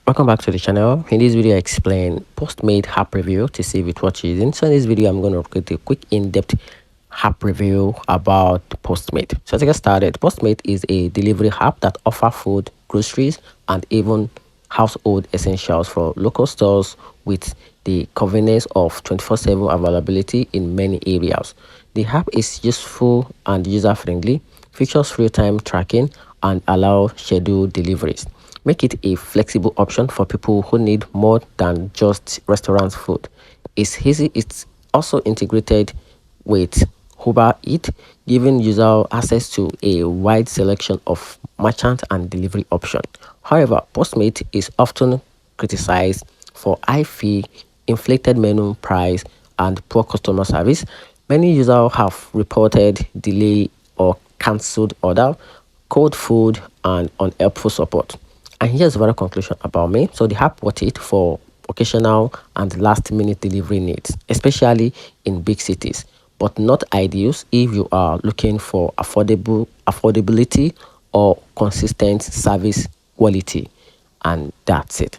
Welcome back to the channel. In this video I explain Postmate app review to see with what you're using. So in this video I'm going to create a quick in-depth app review about Postmate. So to get started, Postmate is a delivery app that offers food, groceries, and even household essentials for local stores with the convenience of 24/7 availability in many areas. The app is useful and user-friendly, features real-time tracking, and allows scheduled deliveries. Make it a flexible option for people who need more than just restaurant food. It's easy. It's also integrated with Uber Eats, giving users access to a wide selection of merchant and delivery options. However, Postmate is often criticized for high fee, inflated menu price, and poor customer service. Many users have reported delay or cancelled order, cold food, and unhelpful support. And here's a very conclusion about me. So the app worth it for occasional and last minute delivery needs, especially in big cities, but not ideal if you are looking for affordability or consistent service quality. And that's it.